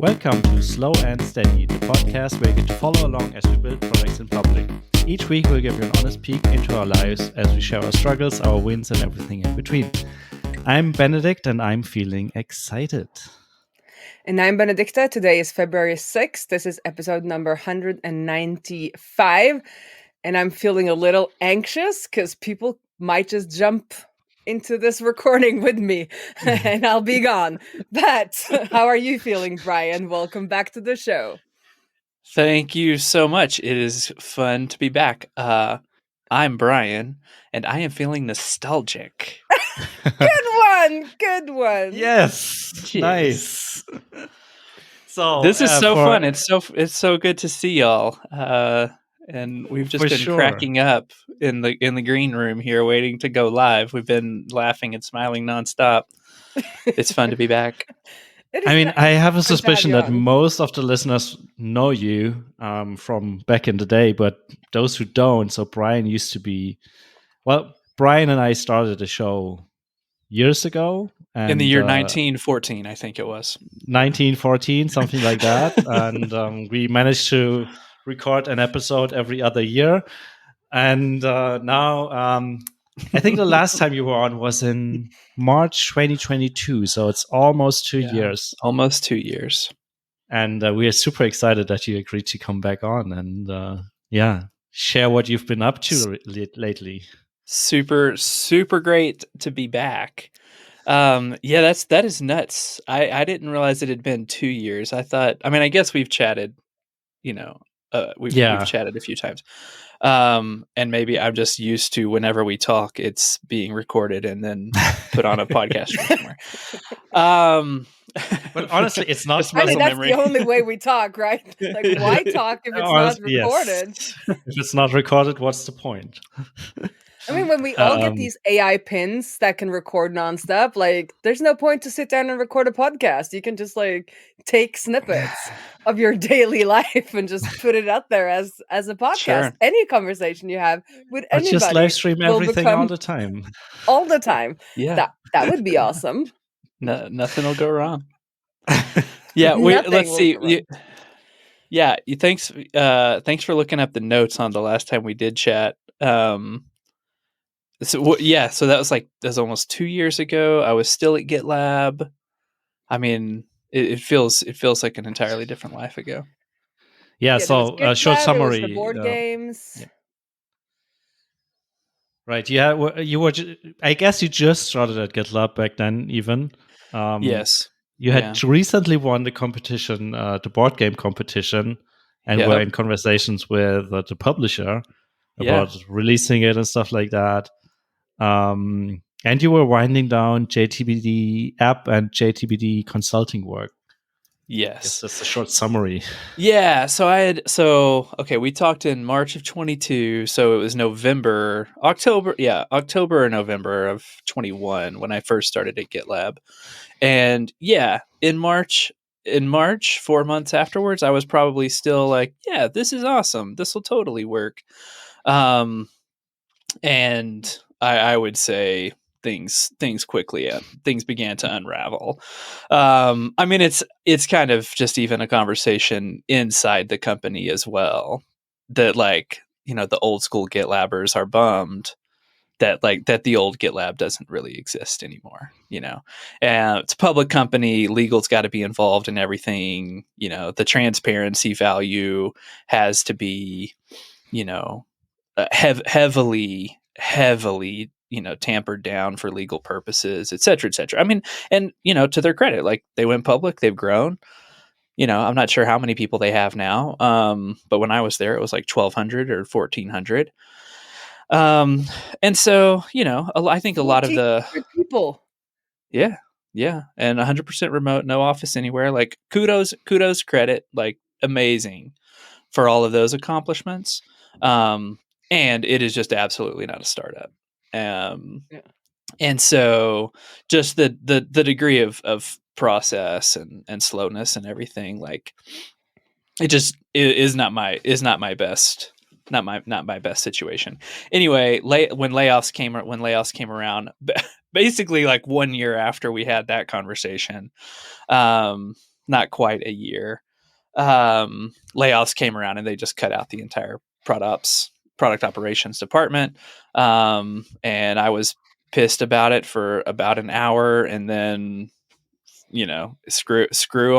Welcome to Slow and Steady, the podcast where you get to follow along as we build products in public. Each week we'll give you an honest peek into our lives as we share our struggles, our wins, and everything in between. I'm Benedikt and I'm feeling excited. And I'm Benedicte. Today is February 6th. This is episode number 195. And I'm feeling a little anxious because people might just jump into this recording with me and I'll be gone. But how are you feeling, Brian? Welcome back to the show. Thank you so much. It is fun to be back. I'm Brian, and I am feeling nostalgic. Good one. Yes, Cheers. Nice. So this is so fun. It's so good to see y'all. And we've just been cracking up in the green room here, waiting to go live. We've been laughing and smiling nonstop. It's fun to be back. I have a suspicion that most of the listeners know you from back in the day, but those who don't, so Brian used to be, Brian and I started the show years ago. And, in the year 1914, I think it was. 1914, something like that. And we managed to record an episode every other year. And now I think the last time you were on was in March 2022. So it's almost 2 years. Almost 2 years. And we are super excited that you agreed to come back on and share what you've been up to lately. Super, super great to be back. That is nuts. I didn't realize it had been 2 years. I guess we've chatted, we've chatted a few times. And maybe I'm just used to whenever we talk, it's being recorded and then put on a podcast somewhere. But honestly, it's not. That's the only way we talk, right? Like, why talk if it's not recorded? Yes. If it's not recorded, what's the point? I mean, when we all get these AI pins that can record nonstop, there's no point to sit down and record a podcast. You can just take snippets of your daily life and just put it out there as a podcast. Sure. Any conversation you have with anybody, just live stream everything all the time. All the time. Yeah, that would be awesome. No, nothing will go wrong. Let's see. Thanks for looking up the notes on the last time we did chat. So that was almost 2 years ago. I was still at GitLab. I mean, it feels like an entirely different life ago. Yeah. So GitLab, short summary. The board games. Yeah. Right. Yeah. You were. I guess you just started at GitLab back then, even. Yes. You had recently won the competition, the board game competition, and were in conversations with the publisher about releasing it and stuff like that. And you were winding down JTBD app and JTBD consulting work. Yes. That's a short summary. Yeah. So we talked in March of 22. So it was October or November of 21 when I first started at GitLab. And in March, 4 months afterwards, I was probably still like, yeah, this is awesome. This will totally work. And I would say things quickly things began to unravel. It's kind of just even a conversation inside the company as well, that the old school GitLabbers are bummed that the old GitLab doesn't really exist anymore, and it's a public company. Legal's got to be involved in everything. The transparency value has to be, heavily, tampered down for legal purposes, et cetera, et cetera. I mean, and, to their credit, they went public, they've grown. I'm not sure how many people they have now. But when I was there, it was 1,200 or 1,400. And so, I think a lot of the people. Yeah. And 100% remote, no office anywhere. Kudos, credit, amazing for all of those accomplishments. And it is just absolutely not a startup. And so just the degree of process and slowness and everything, it just is not my best. Not my best situation. Anyway, when layoffs came around, basically 1 year after we had that conversation, not quite a year, layoffs came around and they just cut out the entire product operations department. And I was pissed about it for about an hour, and then, screw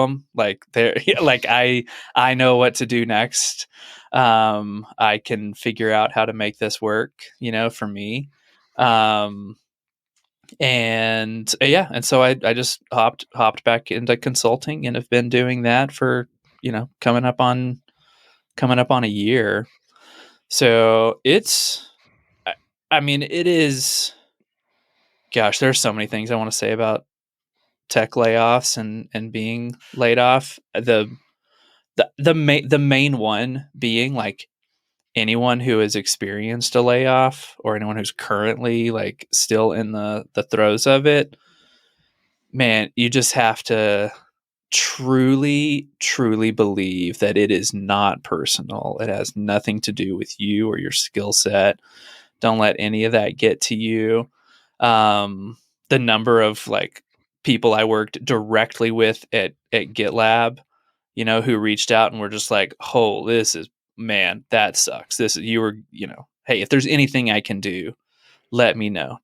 them. Like they're like, I know what to do next. I can figure out how to make this work, for me. And so I just hopped back into consulting and have been doing that for, coming up on a year. So it's, I mean, it is, gosh, there's so many things I want to say about tech layoffs and being laid off. The main one being, like, anyone who has experienced a layoff or anyone who's currently, like, still in the throes of it, man, you just have to truly believe that it is not personal. It has nothing to do with you or your skill set. Don't let any of that get to you. The number of, like, people I worked directly with at GitLab, who reached out and were just like, "Oh, man, that sucks. Hey, if there's anything I can do, let me know."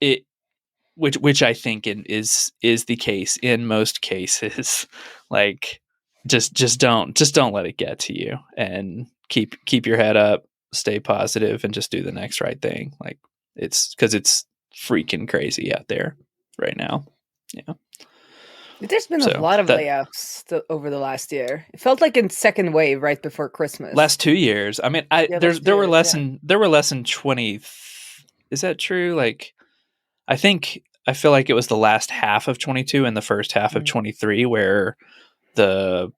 It, which I think is the case in most cases. Like, just don't let it get to you, and keep your head up, stay positive, and just do the next right thing. Like, it's because it's freaking crazy out there right now. Yeah. There's been a lot of layoffs over the last year. It felt like in second wave right before Christmas. Last 2 years. I mean, there were less than 20. Is that true? Like, I feel like it was the last half of 22 and the first half of 23 where the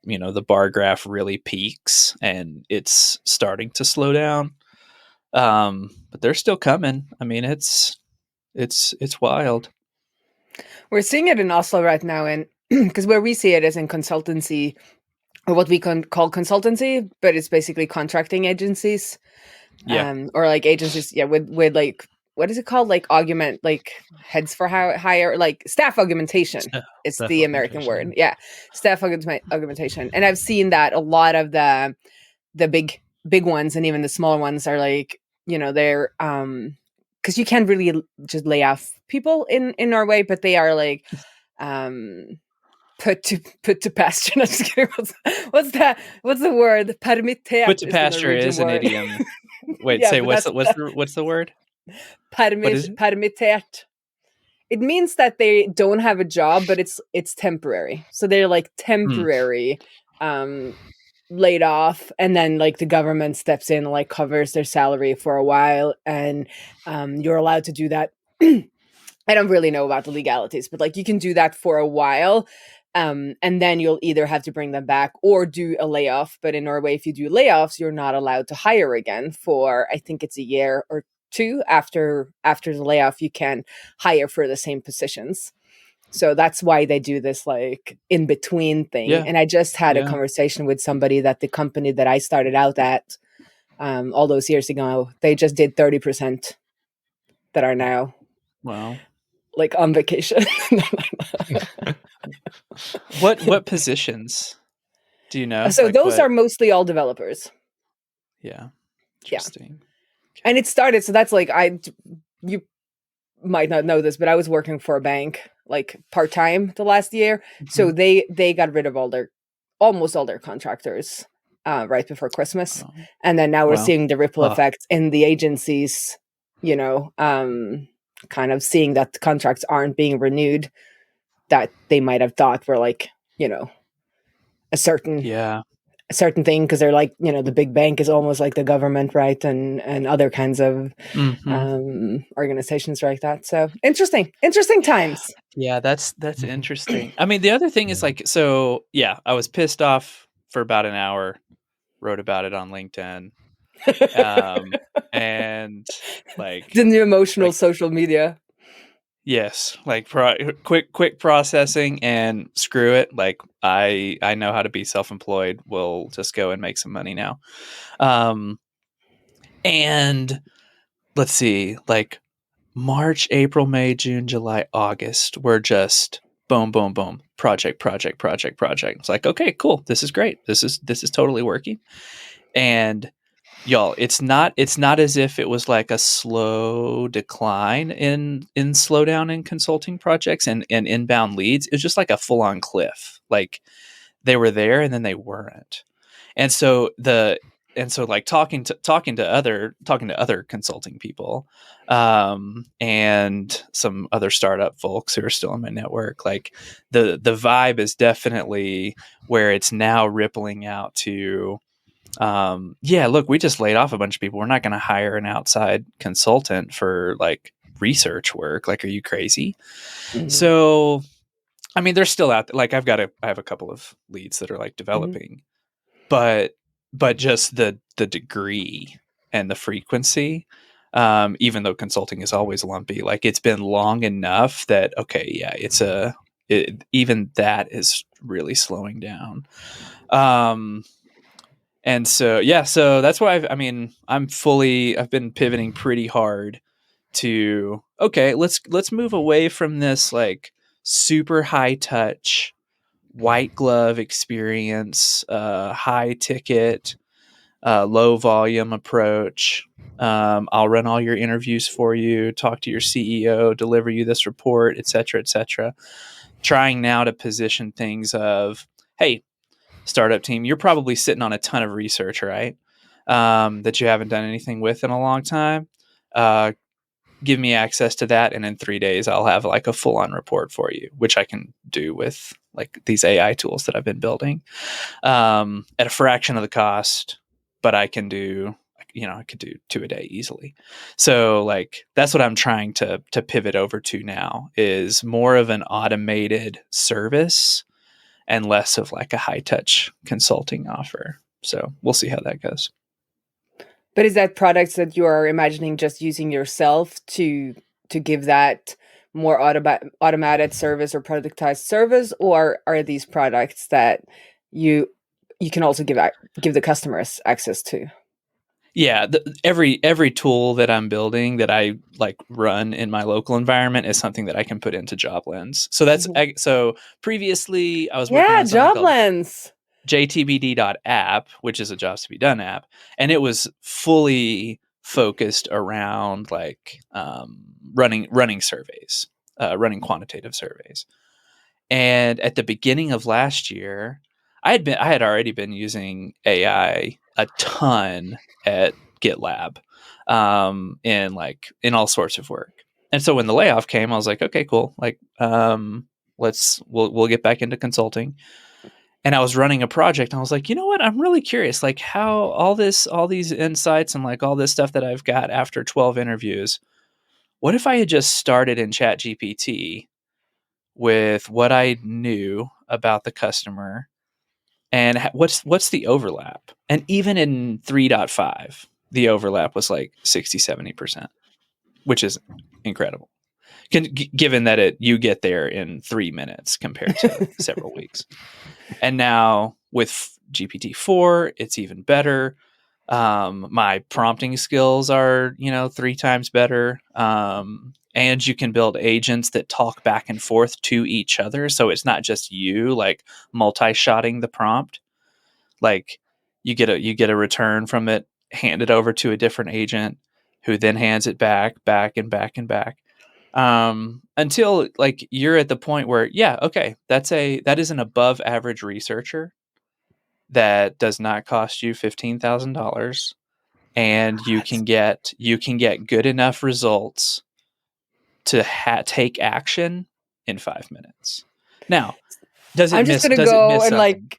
bar graph really peaks and it's starting to slow down. But they're still coming. I mean, it's wild. We're seeing it in Oslo right now, and because where we see it is in consultancy, or what we call consultancy, but it's basically contracting agencies. Or like agencies, with like, what is it called? Like augment, like heads for hire, like staff augmentation. It's the American word. Yeah. Staff augmentation. And I've seen that a lot of the big ones and even the smaller ones are like, they're, because you can't really just lay off people in Norway, but they are like, put to pasture. I'm just kidding. What's the word? Permittert. Put to pasture is an idiom. Wait, say what's the word? Permittert. It means that they don't have a job, but it's temporary. So they're like temporary laid off, and then like the government steps in and like covers their salary for a while, and you're allowed to do that. I don't really know about the legalities, but like you can do that for a while. And then you'll either have to bring them back or do a layoff. But in Norway, if you do layoffs, you're not allowed to hire again for, I think it's a year or two after the layoff. You can hire for the same positions. So that's why they do this like in between thing. Yeah. And I just had a conversation with somebody that the company that I started out at all those years ago, they just did 30% that are now like on vacation. What positions do you know? So like those are mostly all developers. Yeah. Interesting. Yeah. And it started, so that's like, you might not know this, but I was working for a bank like part-time the last year. Mm-hmm. So they got rid of almost all their contractors right before Christmas. Oh. And then now we're seeing the ripple effects in the agencies, kind of seeing that the contracts aren't being renewed that they might have thought were like, a certain thing, because they're like, the big bank is almost like the government, right? And other kinds of organizations like that. So interesting times. Yeah, that's interesting. I mean, the other thing is like, so I was pissed off for about an hour, wrote about it on LinkedIn. And like the new emotional social media. Yes, like quick processing, and screw it. Like I know how to be self-employed. We'll just go and make some money now. And let's see, like March, April, May, June, July, August were just boom, boom, boom, project. It's like, okay, cool. This is great. This is totally working. And y'all, it's not as if it was like a slow decline in slowdown in consulting projects and inbound leads. It was just like a full on cliff. Like they were there and then they weren't. And so like talking to other consulting people, and some other startup folks who are still in my network, like the vibe is definitely where it's now rippling out to, look, we just laid off a bunch of people. We're not going to hire an outside consultant for like research work. Like, are you crazy? Mm-hmm. So, I mean, they're still out there. Like I have a couple of leads that are like developing, but just the degree and the frequency, even though consulting is always lumpy, like it's been long enough that, okay, yeah, even that is really slowing down. And so, so that's why I've been pivoting pretty hard to, okay, let's move away from this like super high touch, white glove experience, high ticket, low volume approach. I'll run all your interviews for you, talk to your CEO, deliver you this report, et cetera, trying now to position things of, hey, startup team, you're probably sitting on a ton of research, right? That you haven't done anything with in a long time. Give me access to that, and in 3 days I'll have like a full-on report for you, which I can do with like these AI tools that I've been building, at a fraction of the cost, but I can do, I could do 2 a day easily. So like that's what I'm trying to pivot over to now, is more of an automated service and less of like a high touch consulting offer. So we'll see how that goes. But is that products that you are imagining just using yourself to give that more automated service or productized service, or are these products that you can also give the customers access to? Yeah, every tool that I'm building that I like run in my local environment is something that I can put into JobLens. So that's so previously I was working on JobLens. JTBD.app, which is a jobs to be done app, and it was fully focused around like running surveys, running quantitative surveys. And at the beginning of last year, I had already been using AI a ton at GitLab, in all sorts of work. And so when the layoff came, I was like, okay, cool. Like, we'll get back into consulting. And I was running a project and I was like, you know what? I'm really curious, like how all these insights and like all this stuff that I've got after 12 interviews, what if I had just started in ChatGPT with what I knew about the customer and what's the overlap? And even in 3.5, the overlap was like 60-70%, which is incredible. Given that you get there in 3 minutes compared to several weeks. And now with GPT-4, it's even better. My prompting skills are, 3 times better. And you can build agents that talk back and forth to each other. So it's not just you like multi-shotting the prompt. Like you get a return from it, hand it over to a different agent who then hands it back and back. Until like you're at the point where, okay, that is an above average researcher that does not cost you $15,000, and you can get good enough results to take action in 5 minutes. Now, I'm just gonna go and like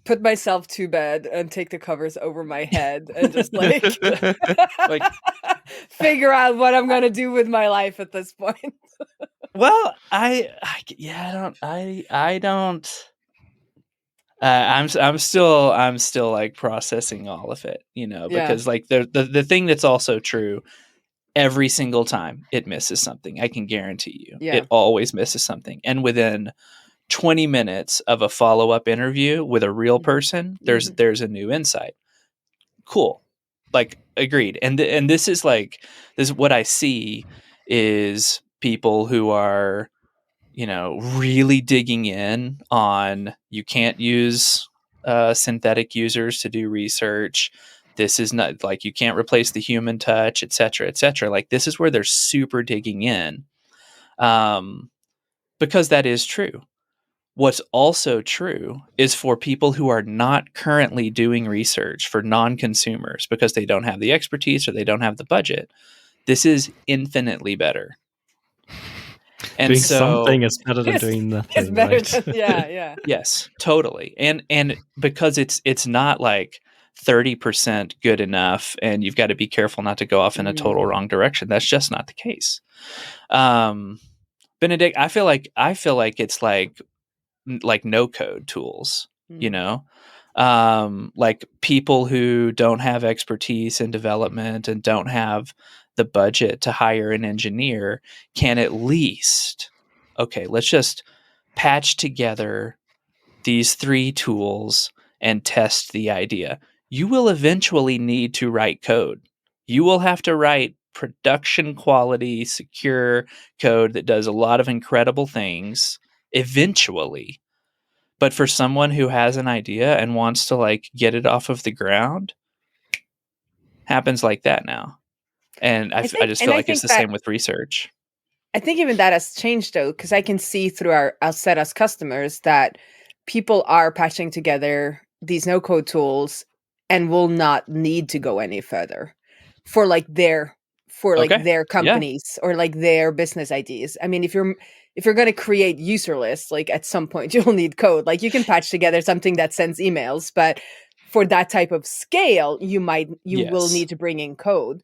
put myself to bed and take the covers over my head and just like figure out what I'm gonna do with my life at this point. Well, I'm still like processing all of it, because like the thing that's also true, every single time it misses something. I can guarantee you, it always misses something. And within 20 minutes of a follow-up interview with a real person, there's a new insight. Cool. Like, agreed. And this is what I see is people who are really digging in on, you can't use synthetic users to do research. This is not like, you can't replace the human touch, et cetera, et cetera. Like, this is where they're super digging in, because that is true. What's also true is for people who are not currently doing research, for non-consumers, because they don't have the expertise or they don't have the budget, this is infinitely better. And doing something is better than doing nothing. It's better than, yeah. Yes, totally. And because it's not like 30% good enough, and you've got to be careful not to go off in a total wrong direction. That's just not the case. Benedict, I feel like it's like no code tools, like people who don't have expertise in development and don't have the budget to hire an engineer can at least, okay, let's just patch together these 3 tools and test the idea. You will eventually need to write code. You will have to write production quality, secure code that does a lot of incredible things eventually. But for someone who has an idea and wants to like get it off of the ground, happens like that now. And I just feel like it's the same with research. I think even that has changed though, because I can see through our set as customers that people are patching together these no-code tools and will not need to go any further for like their companies or like their business ideas. I mean, if you're going to create user lists, like at some point you'll need code. Like you can patch together something that sends emails, but for that type of scale, you will need to bring in code.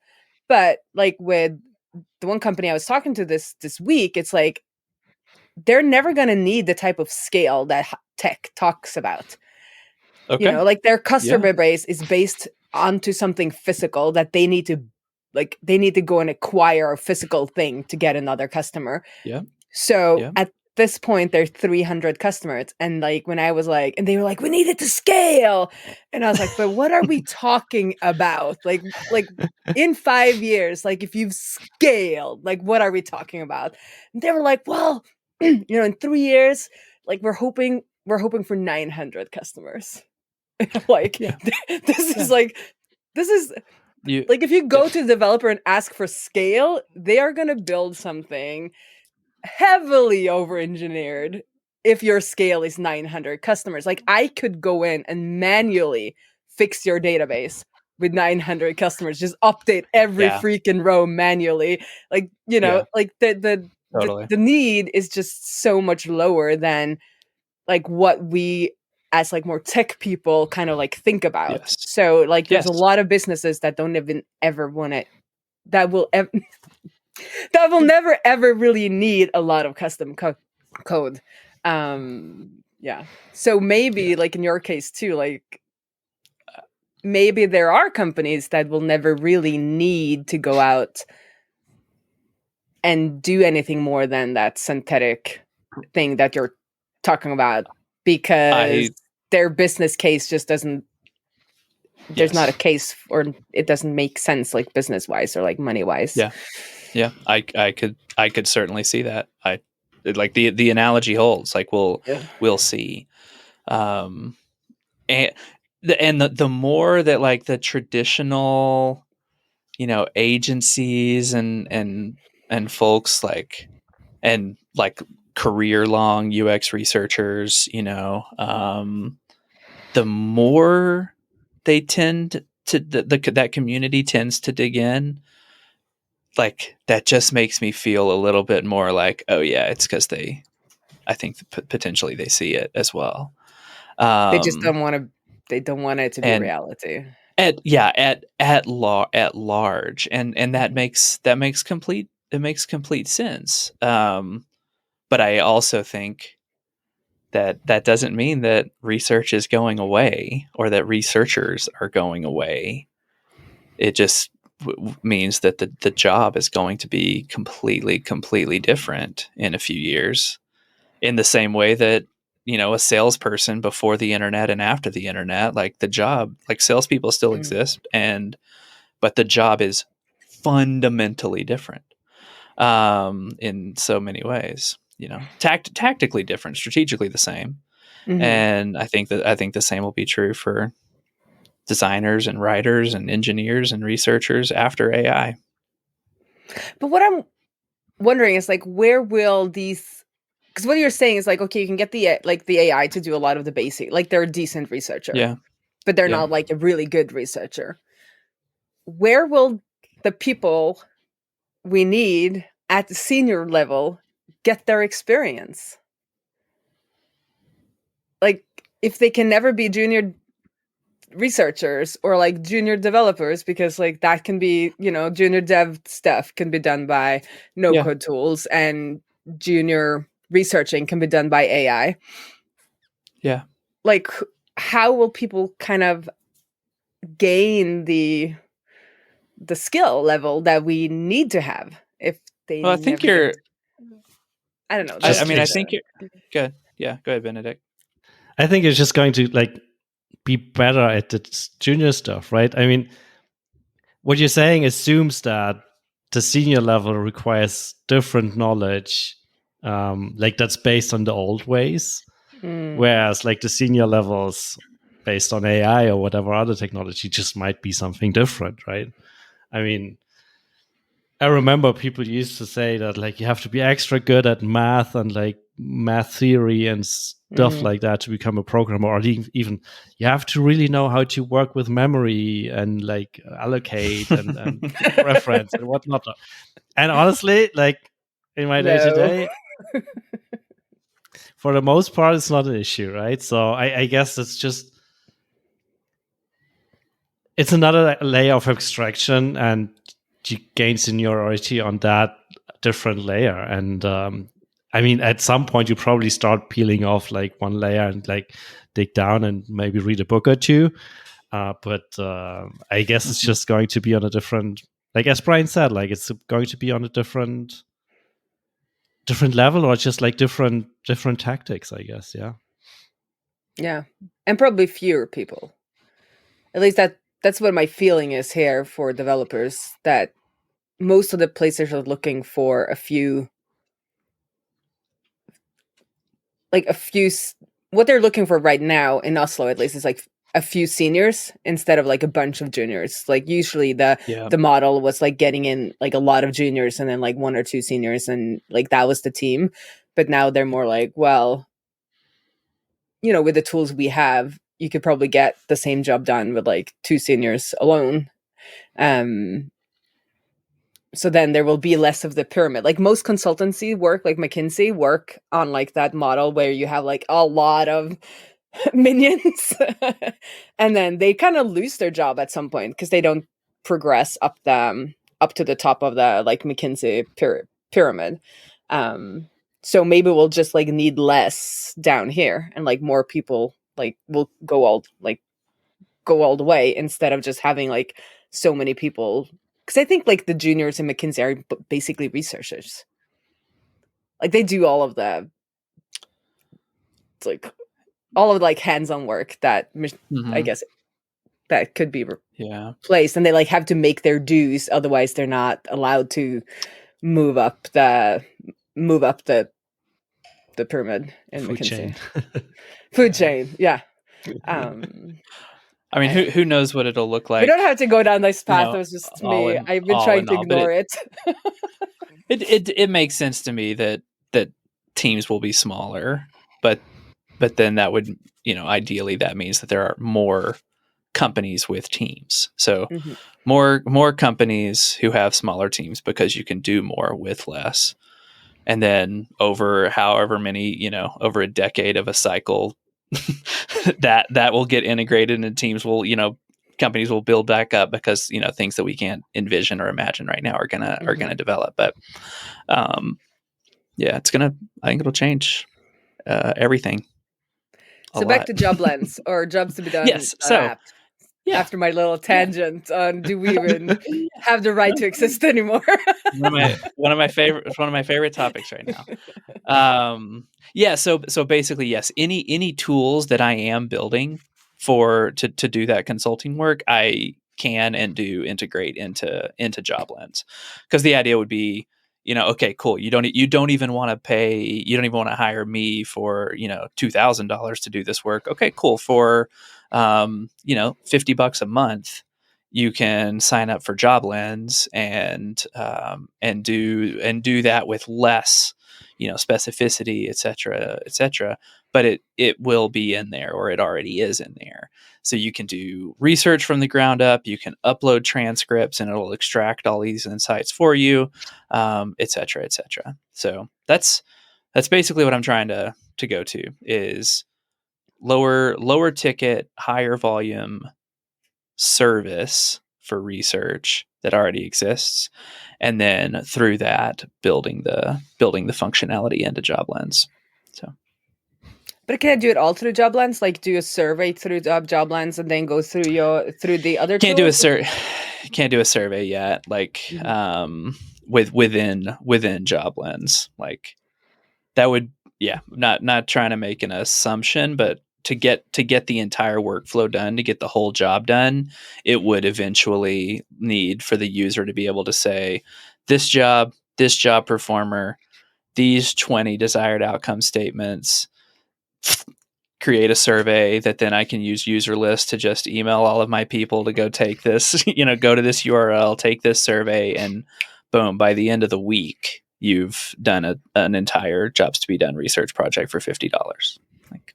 But like with the one company I was talking to this week, it's like they're never going to need the type of scale that tech talks about. Okay. Like their customer base is based onto something physical that they need to go and acquire a physical thing to get another customer. Yeah. So at this point, there are 300 customers. And like when I was like, and they were like, we need it to scale. And I was like, but what are we talking about? Like in 5 years, like if you've scaled, like what are we talking about? And they were like, well, in 3 years, like we're hoping for 900 customers. Like this is like if you go to the developer and ask for scale, they are going to build something heavily over-engineered if your scale is 900 customers. Like I could go in and manually fix your database with 900 customers, just update every freaking row manually. Like, like the need is just so much lower than like what we as like more tech people kind of like think about. Yes. So like there's a lot of businesses that don't even ever want it, that will never ever really need a lot of custom code. So maybe like in your case too, like maybe there are companies that will never really need to go out and do anything more than that synthetic thing that you're talking about, because their business case just doesn't, there's not a case, or it doesn't make sense like business wise or like money wise. Yeah. I could certainly see that. I like the analogy holds. Like we'll see. And the more that like the traditional, agencies and folks like, and like career long UX researchers, the more they tend to that community tends to dig in, like that just makes me feel a little bit more like, oh yeah, it's because I think potentially they see it as well. They just don't want it to be reality. At large, and that makes complete sense. But I also think that doesn't mean that research is going away or that researchers are going away. It just means that the job is going to be completely different in a few years, in the same way that, a salesperson before the internet and after the internet, like the job, like salespeople still exist, but the job is fundamentally different in so many ways. tactically different, strategically the same. Mm-hmm. And I think the same will be true for designers and writers and engineers and researchers after AI. But what I'm wondering is like, where will these? Because what you're saying is like, okay, you can get the AI to do a lot of the basic, like they're a decent researcher, but they're not like a really good researcher. Where will the people we need at the senior level get their experience? Like, if they can never be junior researchers or like junior developers, because like that can be, junior dev stuff can be done by no code tools, and junior researching can be done by AI. Yeah. Like, how will people kind of gain the skill level that we need to have if they I think you're I don't know. I mean, I think you're good. Yeah, go ahead, Benedict. I think it's just going to like be better at the junior stuff, right? I mean, what you're saying assumes that the senior level requires different knowledge, like that's based on the old ways, whereas like the senior levels based on AI or whatever other technology just might be something different, right? I mean, I remember people used to say that like you have to be extra good at math and like math theory and stuff like that to become a programmer, or even you have to really know how to work with memory and like allocate and reference and whatnot. And honestly, like in my day to day, for the most part, it's not an issue, right? So I guess it's another layer of abstraction, and you gain seniority on that different layer. And I mean, at some point, you probably start peeling off like one layer and like dig down and maybe read a book or two. But I guess it's just going to be on a different, like as Brian said, like it's going to be on a different level, or just like different tactics, I guess. Yeah, and probably fewer people. At least that's what my feeling is here for developers, that most of the places are looking for a few, what they're looking for right now in Oslo, at least, is like a few seniors instead of like a bunch of juniors. Like usually the model was like getting in like a lot of juniors and then like one or two seniors, and like that was the team. But now they're more like, well, with the tools we have, you could probably get the same job done with like two seniors alone. So then there will be less of the pyramid. Like most consultancy work, like McKinsey, work on like that model where you have like a lot of minions and then they kind of lose their job at some point because they don't progress up to the top of the like McKinsey pyramid. So maybe we'll just like need less down here, and like more people like will go all the way, instead of just having like so many people. Because I think like the juniors in McKinsey are basically researchers. Like they do all of the like hands-on work that I guess that could be replaced, and they like have to make their dues, otherwise they're not allowed to move up the pyramid in food McKinsey. chain. Food chain, yeah. I mean, who knows what it'll look like? We don't have to go down this path. It was just me. I've been trying to ignore it. It makes sense to me that teams will be smaller, but then that would, ideally that means that there are more companies with teams. So more companies who have smaller teams, because you can do more with less. And then over however many, over a decade of a cycle, that will get integrated, and teams will, companies will build back up, because things that we can't envision or imagine right now are gonna develop. But I think it'll change everything. So back to JobLens, or jobs to be done. Yes. So after my little tangent on, do we even have the right to exist anymore? one of my favorite topics right now. So basically, yes, any tools that I am building to do that consulting work, I can and do integrate into JobLens, because the idea would be, okay, cool. You don't even want to hire me for, $2,000 to do this work. Okay, cool. For, $50 a month, you can sign up for JobLens and do that with less, specificity, et cetera, but it will be in there, or it already is in there. So you can do research from the ground up. You can upload transcripts, and it'll extract all these insights for you, et cetera, et cetera. So that's basically what I'm trying to go to, is lower ticket, higher volume service for research that already exists, and then through that building the functionality into JobLens. So, but can I do it all through JobLens? Like do a survey through JobLens and then go through the other can't tools? Can't do a survey yet. Like within JobLens, like that would not trying to make an assumption, but to get the entire workflow done, to get the whole job done, it would eventually need for the user to be able to say, this job performer, these 20 desired outcome statements, create a survey that then I can use user list to just email all of my people to go take this, go to this URL, take this survey, and boom, by the end of the week, you've done an entire jobs to be done research project for $50. Like,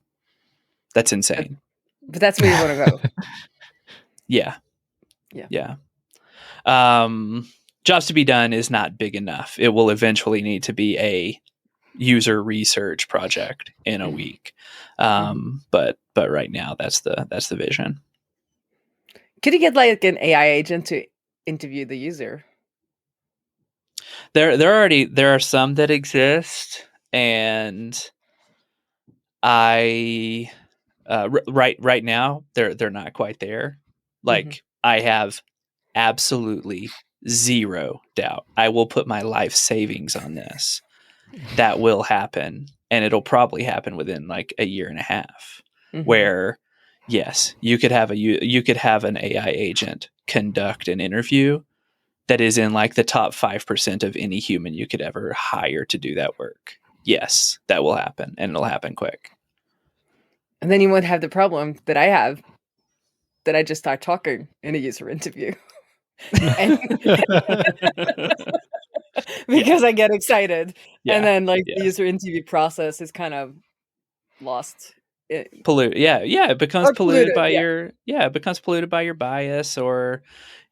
that's insane. But that's where you want to go. Yeah. Jobs to be done is not big enough. It will eventually need to be a user research project in a week. But right now that's the vision. Could you get like an AI agent to interview the user? There are some that exist, and I right now they're not quite there. Like I have absolutely zero doubt. I will put my life savings on this. That will happen, and it'll probably happen within like a year and a half. Where, yes, you could have an AI agent conduct an interview that is in like the top 5% of any human you could ever hire to do that work. Yes, that will happen, and it'll happen quick. And then you won't have the problem that I have, that I just start talking in a user interview. Because I get excited. And then like the user interview process is kind of lost. It becomes polluted by it becomes polluted by your bias, or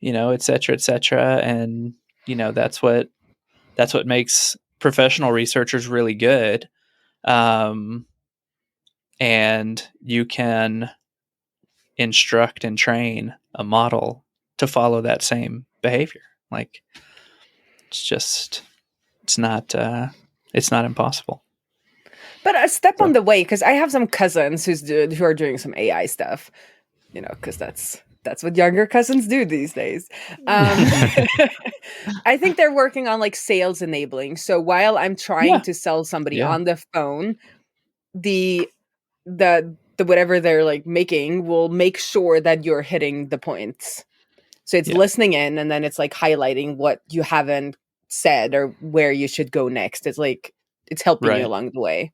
et cetera, and that's what makes professional researchers really good. And you can instruct and train a model to follow that same behavior. Like, it's not impossible. But a step on the way, because I have some cousins who are doing some AI stuff, because that's what younger cousins do these days. I think they're working on like sales enabling. So while I'm trying to sell somebody on the phone, the whatever they're like making will make sure that you're hitting the points. So it's listening in, and then it's like highlighting what you haven't said or where you should go next. It's like it's helping you along the way.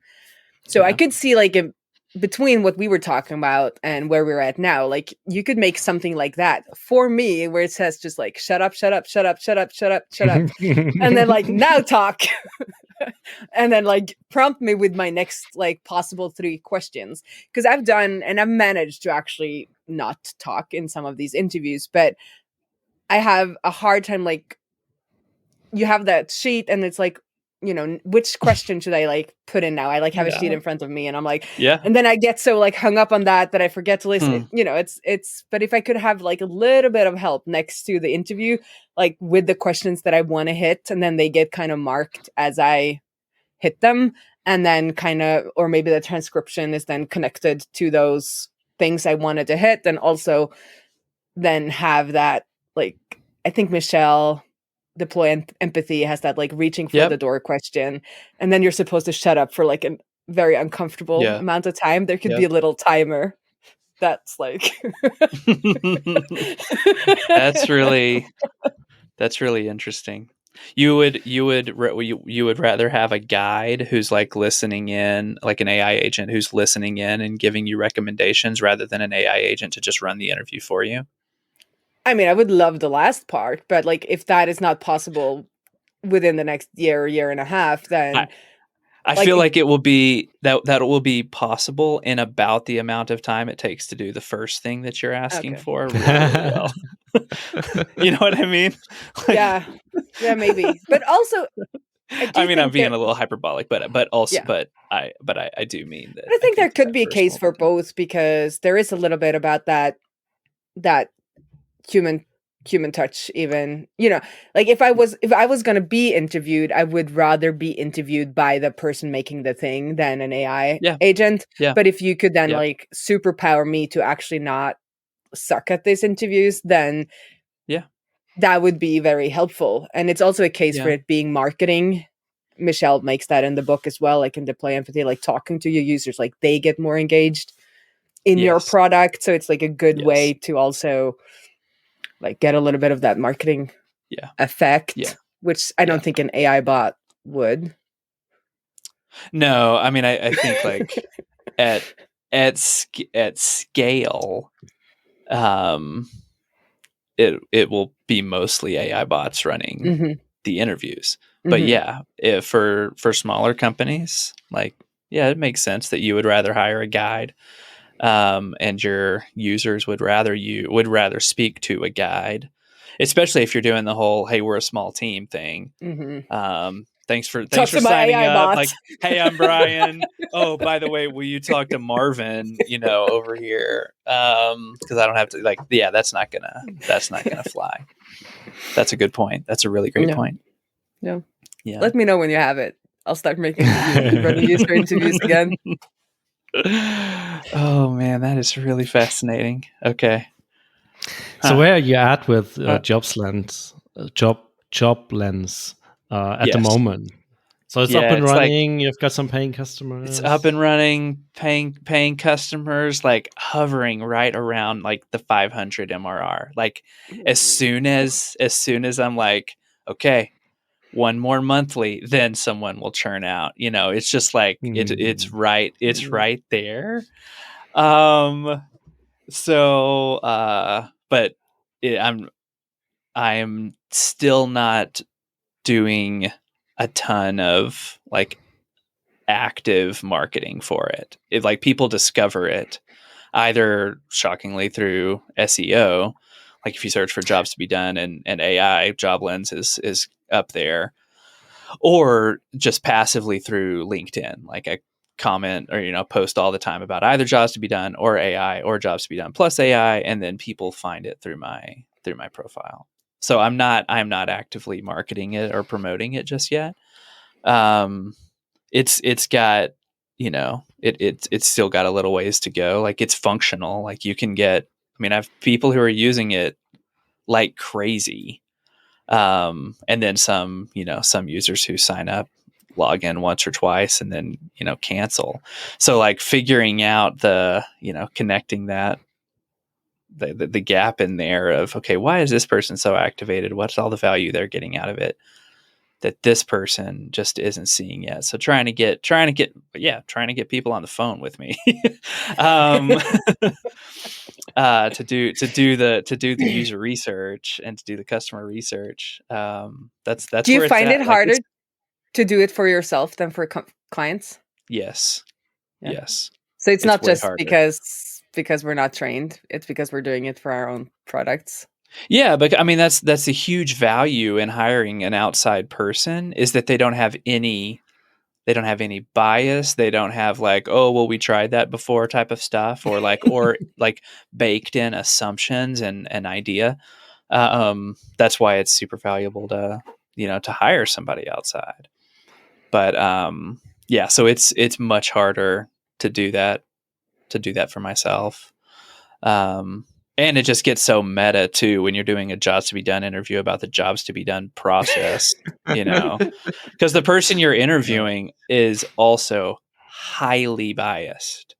So I could see like between what we were talking about and where we're at now, like you could make something like that for me, where it says just like shut up, shut up, shut up, shut up, shut up, shut up, and then like now talk. And then like prompt me with my next like possible 3 questions, because I've managed to actually not talk in some of these interviews, but I have a hard time. Like you have that sheet and it's like, which question should I like put in now? I like have a sheet in front of me and I'm like, and then I get so like hung up on that I forget to listen. But if I could have like a little bit of help next to the interview, like with the questions that I want to hit, and then they get kind of marked as I hit them, and then kind of, or maybe the transcription is then connected to those things I wanted to hit, and also then have that, like, I think Michelle Deploy Empathy has that like reaching for the door question, and then you're supposed to shut up for like a very uncomfortable amount of time. There could be a little timer that's like that's really interesting. You would rather have a guide who's like listening in, like an AI agent who's listening in and giving you recommendations, rather than an AI agent to just run the interview for you? I mean, I would love the last part, but like if that is not possible within the next year and a half, then I feel like it will be that will be possible in about the amount of time it takes to do the first thing that you're asking for really, really well. You know what I mean? Like, yeah, maybe. But also, I mean, I'm being a little hyperbolic, but also, but I do mean that. I think there could be a case for both, because there is a little bit about that human touch. Even, like if I was going to be interviewed, I would rather be interviewed by the person making the thing than an AI agent. But if you could then like superpower me to actually not suck at these interviews, then that would be very helpful. And it's also a case for it being marketing. Michelle makes that in the book as well, like in Deploy Empathy, like talking to your users, like they get more engaged in your product. So it's like a good way to also like get a little bit of that marketing effect, which I don't think an AI bot would. No, I mean, I think like at scale, it will be mostly AI bots running the interviews. But if for smaller companies, like, it makes sense that you would rather hire a guide, and your users would rather speak to a guide, especially if you're doing the whole "hey, we're a small team" thing. Thanks for signing up. Bots. Like, hey, I'm Brian. Oh, by the way, will you talk to Marvin? Over here, because I don't have to. Like, that's not gonna fly. That's a good point. That's a really great point. Yeah. Let me know when you have it. I'll start running user interviews again. Oh man, that is really fascinating. Okay. So where are you at with JobLens? JobLens at the moment. So it's up and running. You've got some paying customers. It's up and running, paying customers, like hovering right around like the 500 MRR. Like as soon as I'm like, okay, one more monthly, then someone will churn out. It's just like it's right there. So, but I'm still not doing a ton of like active marketing for it. Like people discover it either shockingly through SEO, like if you search for jobs to be done and AI, JobLens is up there, or just passively through LinkedIn. Like I comment or post all the time about either jobs to be done or AI, or jobs to be done plus AI, and then people find it through my profile. So I'm not actively marketing it or promoting it just yet. It's got, it's still got a little ways to go. Like it's functional. Like you can get, I have people who are using it like crazy. And then some users who sign up, log in once or twice, and then, cancel. So like figuring out connecting that, the gap in there of, okay, why is this person so activated? What's all the value they're getting out of it that this person just isn't seeing yet? So trying to get people on the phone with me, to do the user research and to do the customer research. That's do you find it harder to do it for yourself than for clients? Yes. Yes. So it's not just because we're not trained. It's because we're doing it for our own products. Yeah, but that's a huge value in hiring an outside person, is that they don't have any bias. They don't have like, oh, well, we tried that before type of stuff, or like baked in assumptions and an idea. That's why it's super valuable to hire somebody outside. But so it's much harder to do that for myself. And it just gets so meta too when you're doing a jobs to be done interview about the jobs to be done process, because the person you're interviewing is also highly biased,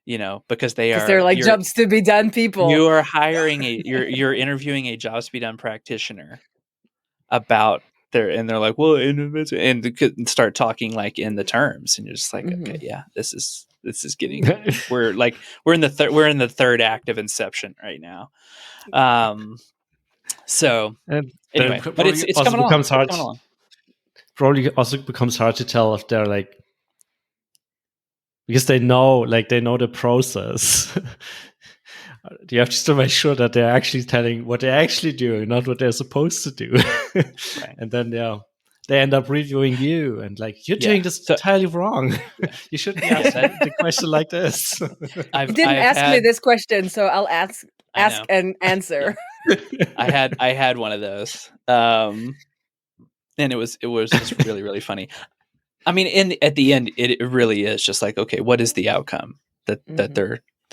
because they're like jobs to be done people. You are hiring you're interviewing a jobs to be done practitioner about they're like, well, and start talking like in the terms, and you're just like, okay, yeah, this is getting we're in the third act of Inception right now. So and anyway, but it's coming along. It's coming along. Probably also becomes hard to tell if they're like, because they know the process. You have to still make sure that they're actually telling what they're actually doing, not what they're supposed to do. Right. And then they end up reviewing you and like, you're doing this entirely wrong. You shouldn't ask the question like this. You didn't ask me this question, so I'll ask and answer. I had one of those, and it was just really, really funny. I mean, at the end, it really is just like, okay, what is the outcome that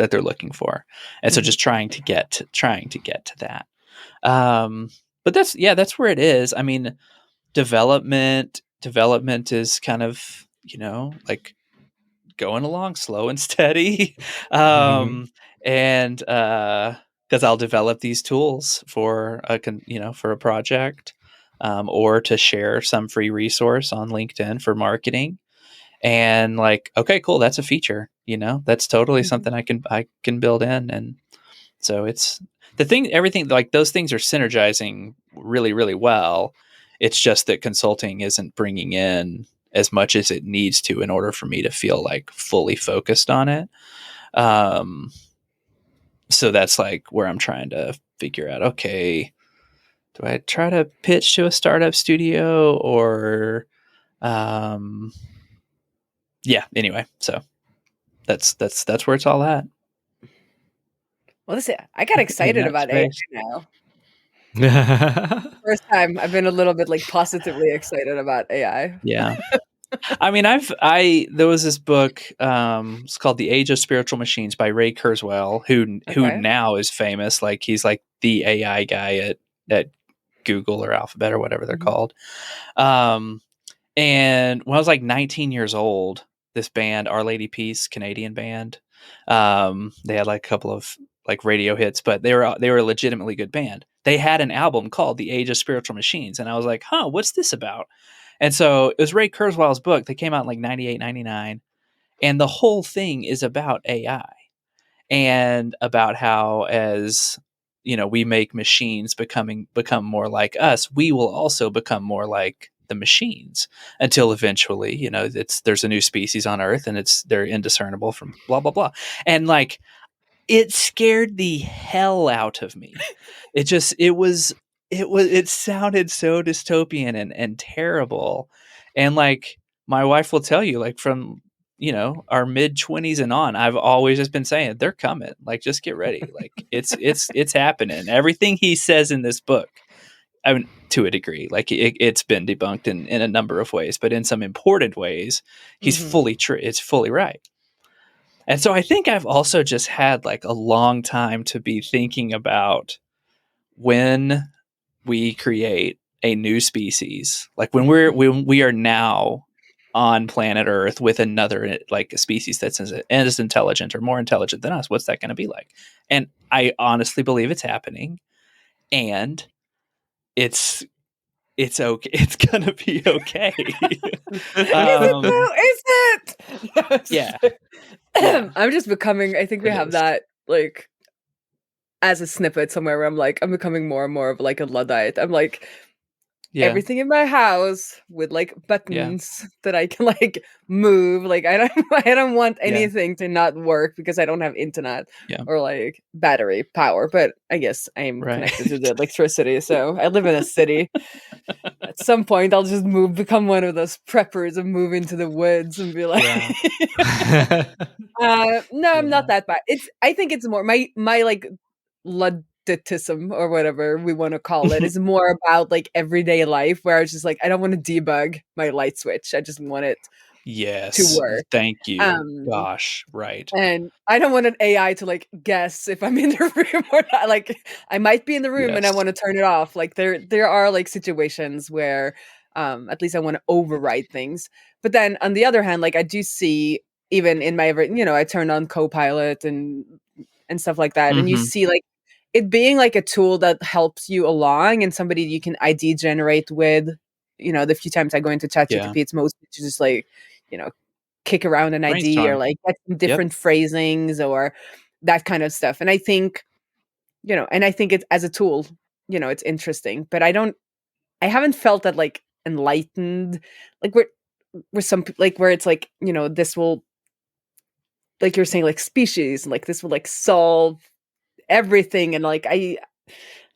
they're looking for, and so just trying to get to that. But that's where it is. I mean, development is kind of, like going along slow and steady, and because I'll develop these tools for a project, or to share some free resource on LinkedIn for marketing. And like, okay, cool, that's a feature, that's totally something I can build in. And so it's everything, like those things are synergizing really, really well. It's just that consulting isn't bringing in as much as it needs to in order for me to feel like fully focused on it. So that's like where I'm trying to figure out, okay, do I try to pitch to a startup studio or, anyway, so that's where it's all at. Well, listen, I got excited about AI now. First time I've been a little bit like positively excited about AI. Yeah. I mean, there was this book, it's called The Age of Spiritual Machines by Ray Kurzweil, who now is famous. Like he's like the AI guy at Google or Alphabet or whatever they're called. And when I was like 19 years old, this band, Our Lady Peace, Canadian band, they had like a couple of like radio hits, but they were a legitimately good band. They had an album called The Age of Spiritual Machines. And I was like, what's this about? And so it was Ray Kurzweil's book. They came out in like 98, 99. And the whole thing is about AI and about how, as we make machines become more like us, we will also become more like the machines until eventually, there's a new species on Earth and they're indiscernible from blah, blah, blah. And like, it scared the hell out of me. It sounded so dystopian and terrible. And like, my wife will tell you, like, from, our mid 20s and on, I've always just been saying they're coming, like, just get ready. Like it's happening. Everything he says in this book, I mean, to a degree, like it's been debunked in a number of ways, but in some important ways, he's fully true. It's fully right. And so I think I've also just had like a long time to be thinking about when we create a new species, like when we are now on planet Earth with another, like a species that's as intelligent or more intelligent than us, what's that going to be like? And I honestly believe it's happening, and it's okay. It's gonna be okay. Is it? Yeah. I'm just becoming, I think we have that like as a snippet somewhere where I'm like, I'm becoming more and more of like a Luddite. I'm like, everything in my house with like buttons that I can like move. Like I don't want anything to not work because I don't have internet or like battery power. But I guess I'm connected to the electricity, so I live in a city. At some point, I'll just become one of those preppers and move into the woods and be like, no, I'm not that bad. I think it's more my like Ludditism or whatever we want to call it is more about like everyday life, where I was just like, I don't want to debug my light switch. I just want it to work. Thank you. Gosh, right. And I don't want an AI to like guess if I'm in the room or not. Like I might be in the room and I want to turn it off. Like there are like situations where at least I want to override things. But then on the other hand, like I do see even in my I turned on Copilot and stuff like that, and you see like it being like a tool that helps you along and somebody you can ID generate with, the few times I go into ChatGPT, it's mostly just like, kick around an idea or like get some different phrasings or that kind of stuff. And I think, it's as a tool, it's interesting, but I haven't felt that like enlightened, like we're some like where it's like, this will, like you're saying, like species, like this will like solve everything. And like, I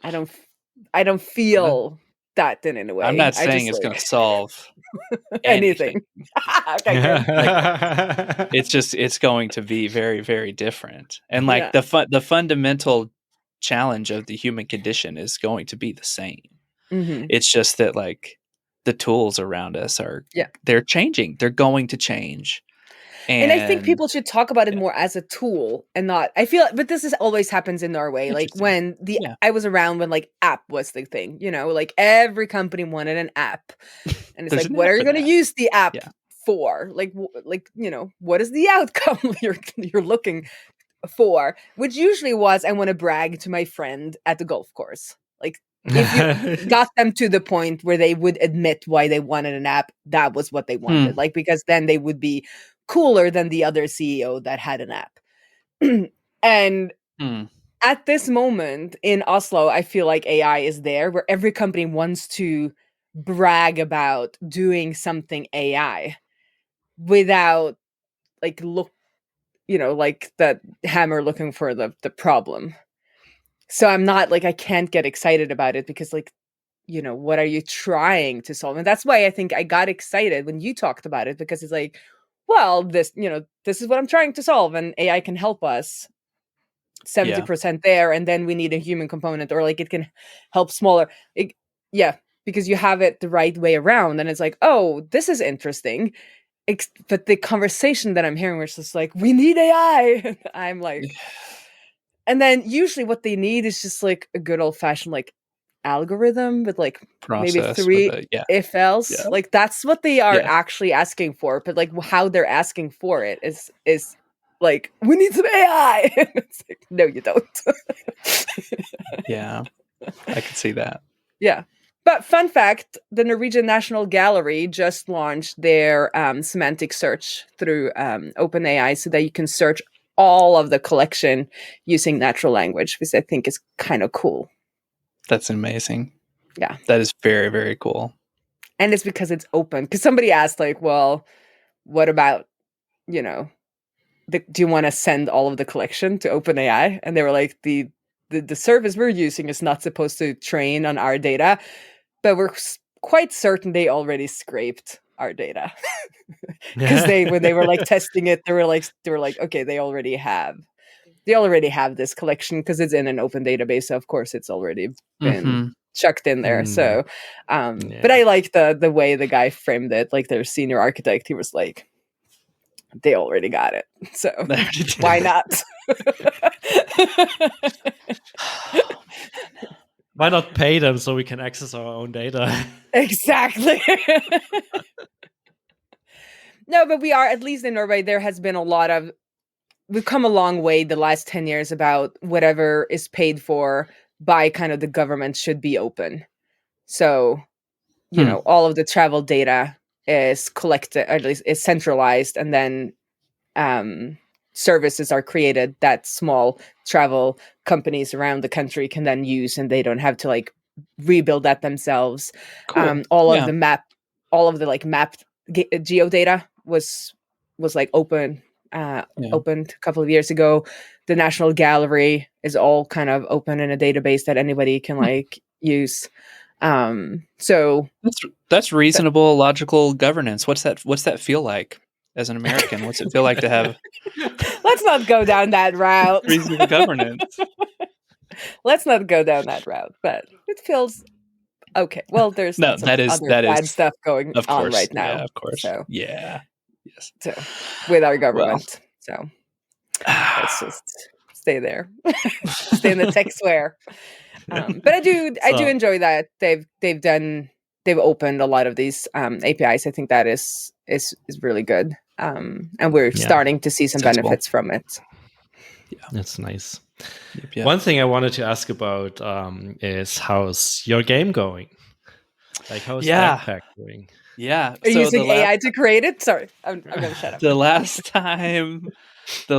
don't feel that in any way. I'm not saying it's going to solve anything. Okay, good. It's going to be very, very different. And like the fundamental challenge of the human condition is going to be the same. Mm-hmm. It's just that like the tools around us they're changing. They're going to change. And I think people should talk about it more as a tool and not, I feel, but this always happens in Norway. Like when I was around when like app was the thing, like every company wanted an app, and it's like, what are you going to use the app for? Like, what is the outcome you're looking for? Which usually was, I want to brag to my friend at the golf course. Like, if you got them to the point where they would admit why they wanted an app, that was what they wanted. Like, because then they would be cooler than the other CEO that had an app. And at this moment in Oslo, I feel like AI is there where every company wants to brag about doing something AI without like like that hammer looking for the problem. So I'm not like, I can't get excited about it because like, what are you trying to solve? And that's why I think I got excited when you talked about it, because it's like, well, this is what I'm trying to solve, and AI can help us 70% there, and then we need a human component, or like it can help smaller. Because you have it the right way around, and it's like, oh, this is interesting. But the conversation that I'm hearing was just like, we need AI. I'm like, and then usually what they need is just like a good old fashioned like algorithm with like maybe 3 if else. Like that's what they are actually asking for, but like how they're asking for it is like, we need some AI. It's like, no, you don't. Yeah, I could see that. Yeah. But fun fact, the Norwegian National Gallery just launched their semantic search through OpenAI, so that you can search all of the collection using natural language, which I think is kind of cool. That's amazing. Yeah. That is very, very cool. And it's because it's open. Because somebody asked, like, well, what about, do you want to send all of the collection to OpenAI? And they were like, the service we're using is not supposed to train on our data, but we're quite certain they already scraped our data. Because when they were like testing it, they were like, okay, they already have this collection because it's in an open database. So of course it's already been chucked in there. So, but I like the way the guy framed it. Like their senior architect, he was like, they already got it. So why not? Why not pay them so we can access our own data? Exactly. No, but we are, at least in Norway, there has been we've come a long way the last 10 years about whatever is paid for by kind of the government should be open. So, all of the travel data is collected, at least is centralized, and then services are created that small travel companies around the country can then use, and they don't have to like rebuild that themselves. Cool. All of the mapped geo data was like opened a couple of years ago. The National Gallery is all kind of open in a database that anybody can like use. So that's reasonable, logical governance. What's that feel like as an American? What's it feel like to have? Let's not go down that route. Reasonable governance. Let's not go down that route, but it feels okay. Well, there's that is bad stuff going on right now. Yeah, of course. So, yes. So, with our government, so let's just stay there, stay in the tech sphere. But I do enjoy that they've opened a lot of these APIs. I think that is really good, and we're starting to see some benefits from it. Yeah, that's nice. Yep. One thing I wanted to ask about is how's your game going? Like, how's Backpack doing? Yeah. Are you using AI to create it? Sorry, I'm gonna shut up. The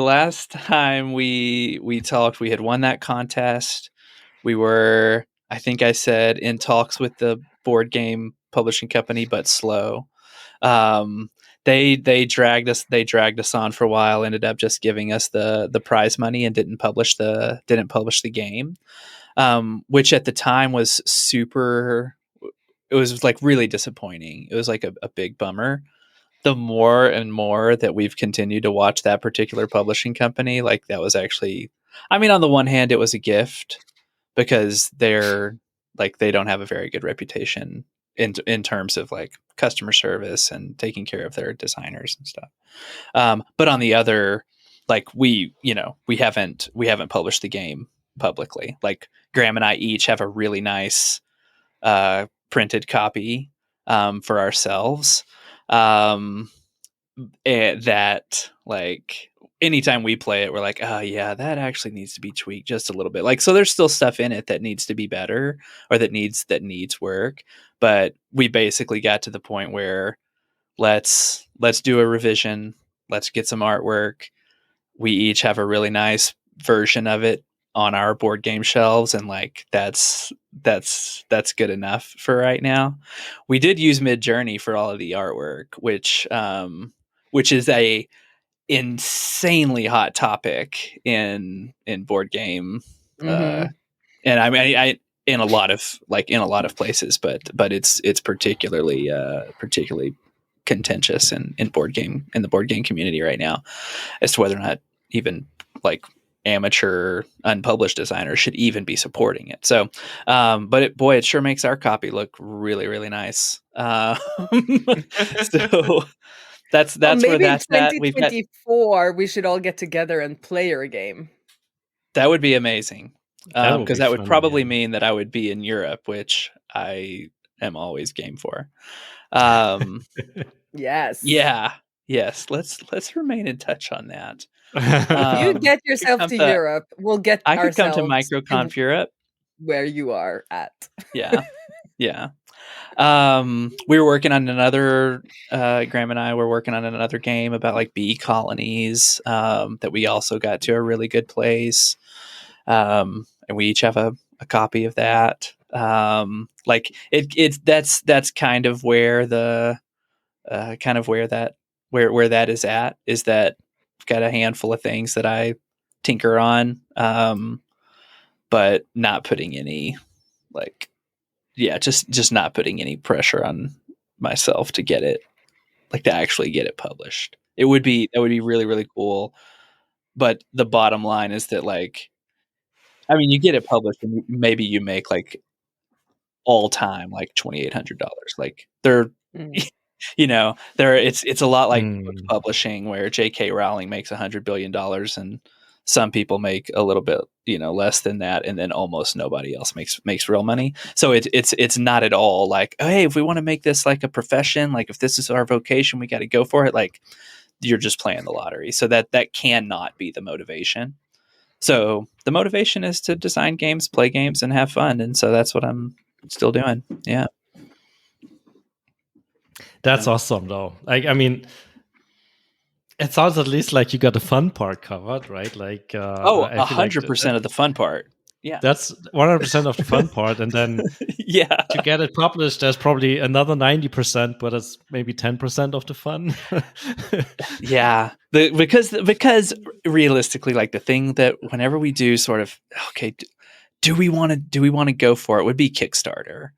last time we talked, we had won that contest. We were, I think I said, in talks with the board game publishing company, but slow. They dragged us on for a while, ended up just giving us the prize money and didn't publish the game. Which at the time was it was like really disappointing. It was like a big bummer. The more and more that we've continued to watch that particular publishing company, like that was actually, I mean, on the one hand, it was a gift because they're like, they don't have a very good reputation in terms of like customer service and taking care of their designers and stuff. But on the other, like we haven't published the game publicly. Like Graham and I each have a really nice printed copy for ourselves. That like anytime we play it, we're like, oh yeah, that actually needs to be tweaked just a little bit. Like, so there's still stuff in it that needs to be better or that needs work. But we basically got to the point where let's do a revision. Let's get some artwork. We each have a really nice version of it on our board game shelves, and like that's good enough for right now. We did use Midjourney for all of the artwork, which is a insanely hot topic in board game, and I mean I in a lot of places, but it's particularly contentious in the board game community right now as to whether or not even like amateur unpublished designers should even be supporting it. So but it sure makes our copy look really, really nice. So that's where that's at. 2024 we should all get together and play your game. That would be amazing. Because that would probably yeah. mean that I would be in Europe, which I am always game for. Yes. Yeah. Yes. Let's remain in touch on that. If you get yourself to Europe, we'll get I could come to ourselves MicroConf Europe. where you are at. Yeah. Yeah. We were working on another Graham and I were working on another game about like bee colonies that we also got to a really good place. And we each have a copy of that. Like that's kind of where the where that is at, is that I've got a handful of things that I tinker on, but not putting any just not putting any pressure on myself to get it, like to actually get it published. That would be really, really cool. But the bottom line is that like, I mean, you get it published and maybe you make like all time like $2,800. Like they're it's a lot like book publishing, where J.K. Rowling makes $100 billion and some people make a little bit less than that, and then almost nobody else makes real money. So it's not at all like, oh, hey, if we want to make this like a profession, like if this is our vocation, we got to go for it. Like you're just playing the lottery. So that cannot be the motivation. So the motivation is to design games, play games, and have fun. And so that's what I'm still doing. Yeah. That's awesome, though. Like, I mean, it sounds at least like you got the fun part covered, right? Like, 100% of the fun part. Yeah, that's 100% of the fun part, and then to get it published, there's probably another 90%, but it's maybe 10% of the fun. Yeah, because realistically, like the thing that whenever we do sort of, okay, do we want to go for it, would be Kickstarter,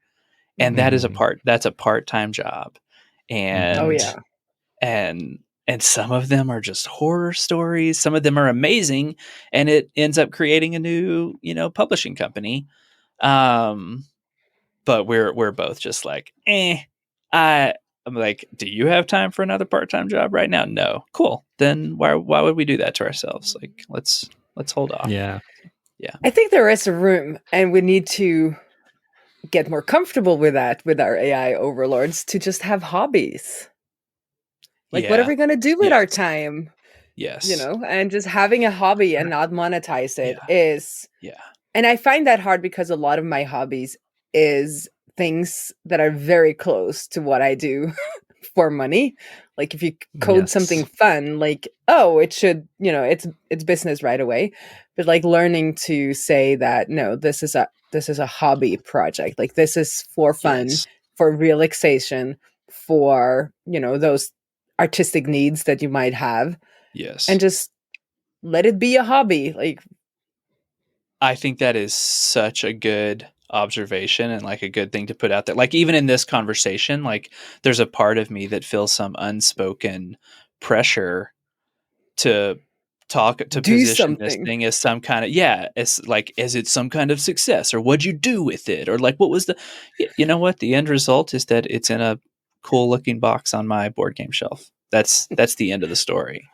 and that's a part-time job, and and some of them are just horror stories. Some of them are amazing, and it ends up creating a new, publishing company. But we're both just like, I'm like, do you have time for another part-time job right now? No. Cool. Then why would we do that to ourselves? Like, let's hold off. Yeah. I think there is a room, and we need to get more comfortable with that with our AI overlords, to just have hobbies. Like, what are we going to do with our time? Yes. And just having a hobby and not monetize it is. Yeah. And I find that hard because a lot of my hobbies is things that are very close to what I do for money. Like if you code something fun, like, oh, it should, it's business right away. But like learning to say that, no, this is a hobby project. Like this is for fun, for relaxation, for, those artistic needs that you might have. Yes. And just let it be a hobby. Like, I think that is such a good observation and like a good thing to put out there. Like even in this conversation, like there's a part of me that feels some unspoken pressure to do position something. this thing as some kind of, it's like, is it some kind of success, or what'd you do with it? Or like, what was you know what? The end result is that it's in a cool looking box on my board game shelf. That's the end of the story,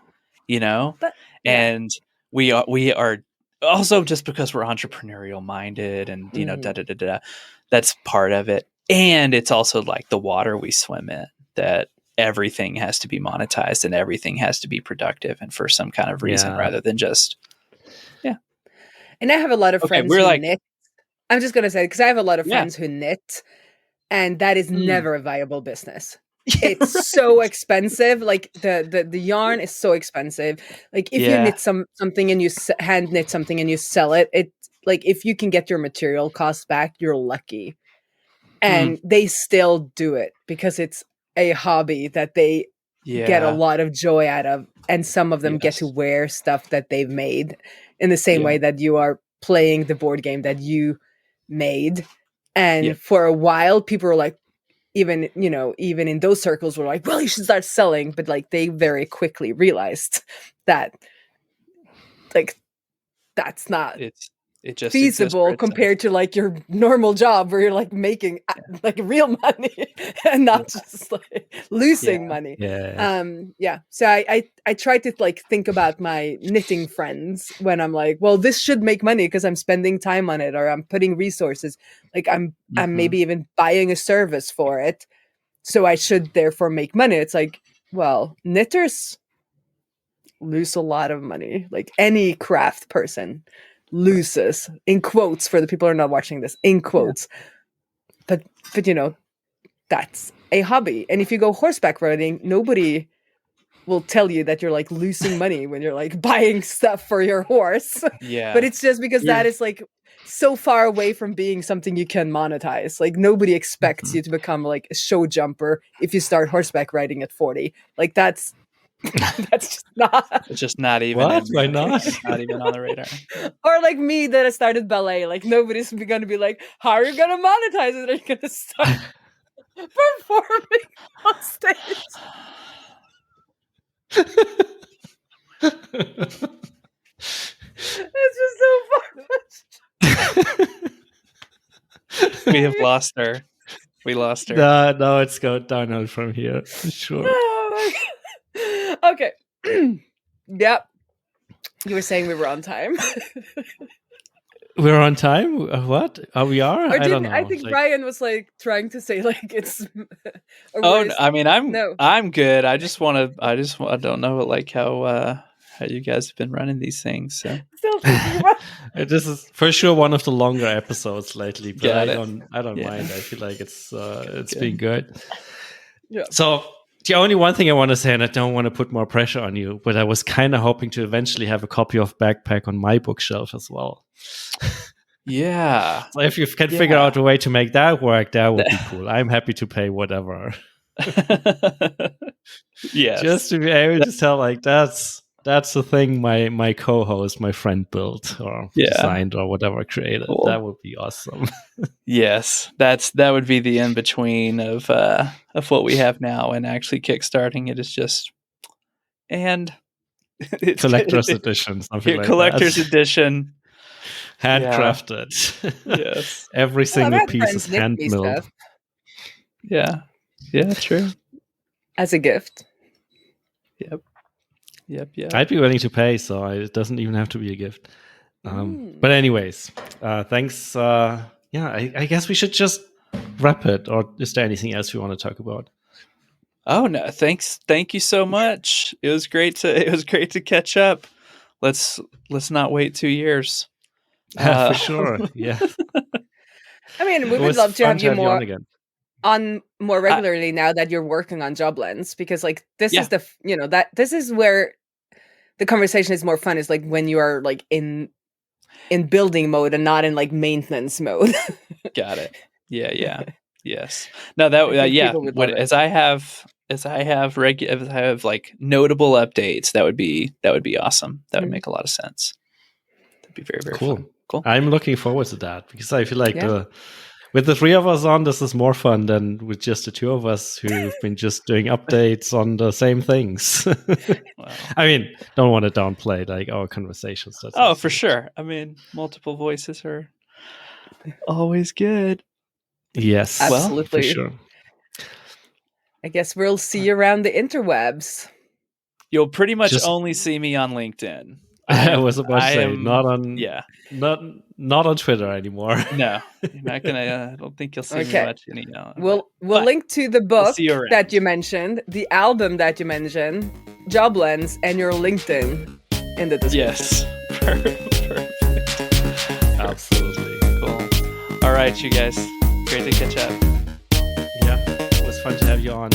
But, and we are also, just because we're entrepreneurial minded and, that's part of it. And it's also like the water we swim in, that everything has to be monetized and everything has to be productive and for some kind of reason rather than just, And I have a lot of friends who knit. I'm just going to say, because I have a lot of friends who knit, and that is never a viable business. It's so expensive. Like the yarn is so expensive. Like if you knit something and you hand knit something and you sell it, like if you can get your material costs back, you're lucky. And they still do it because it's a hobby that they get a lot of joy out of. And some of them get to wear stuff that they've made in the same way that you are playing the board game that you made. And for a while, people were like, even in those circles, were like, well, you should start selling. But like they very quickly realized that like that's not it just feasible compared to like your normal job where you're like making like real money and not just like losing money. So I try to like think about my knitting friends when I'm like, well, this should make money because I'm spending time on it, or I'm putting resources, like I'm maybe even buying a service for it, so I should therefore make money. It's like, well, knitters lose a lot of money. Like any craft person loses, in quotes, for the people who are not watching this, in quotes. But that's a hobby. And if you go horseback riding, nobody will tell you that you're like losing money when you're like buying stuff for your horse. But it's just because that is like so far away from being something you can monetize. Like nobody expects you to become like a show jumper if you start horseback riding at 40. Like that's just not. It's just not even. What? Why not? Not even on the radar. Or like me that I started ballet. Like nobody's going to be like, how are you going to monetize it? Are you going to start performing on stage? It's just so far. We have lost her. We lost her. No, it's going downhill from here. Sure. Okay. Yep. You were saying we were on time. We're on time? What? We are? I don't know. I think like, Ryan was like trying to say like it's. I mean, I'm good. I don't know like how you guys have been running these things. So. Still thinking about. This is for sure one of the longer episodes lately, but I don't mind. I feel like it's been good. Yeah. So the only one thing I want to say, and I don't want to put more pressure on you, but I was kind of hoping to eventually have a copy of Backpack on my bookshelf as well. Yeah. So if you can figure out a way to make that work, that would be cool. I'm happy to pay whatever. Yes. Just to be able to tell, like, that's the thing my co-host, my friend, built or designed or whatever created. Cool. That would be awesome. Yes, that would be the in between of what we have now and actually kickstarting it. Is just it's collector's edition, something like collector's that. edition, handcrafted. Yes, every single piece is hand milled. Yeah, true. As a gift. Yep. I'd be willing to pay, so it doesn't even have to be a gift. But anyways, thanks. I guess we should just wrap it. Or is there anything else we want to talk about? Oh no, thanks. Thank you so much. It was great to catch up. Let's not wait 2 years. For sure. Yeah. I mean, we would love to have you more on more regularly now that you're working on JobLens, because like this is the this is where the conversation is more fun, is like when you are like in building mode and not in like maintenance mode. Got it. Yeah. Yes. No, that as I have like notable updates, that would be awesome. That would make a lot of sense. That'd be very, very cool. Fun. Cool. I'm looking forward to that, because I feel like with the three of us on, this is more fun than with just the two of us who've been just doing updates on the same things. Wow. I mean, don't want to downplay like our conversations. For sure. I mean, multiple voices are always good. Yes, absolutely. Well, for sure. I guess we'll see you around the interwebs. You'll pretty much only see me on LinkedIn. I was about to say, not on Twitter anymore. No, you're not gonna. I don't think you'll see me much. We'll link to the book that you mentioned, the album that you mentioned, JobLens, and your LinkedIn in the description. Yes, perfect. Absolutely cool. All right, you guys, great to catch up. Yeah, it was fun to have you on.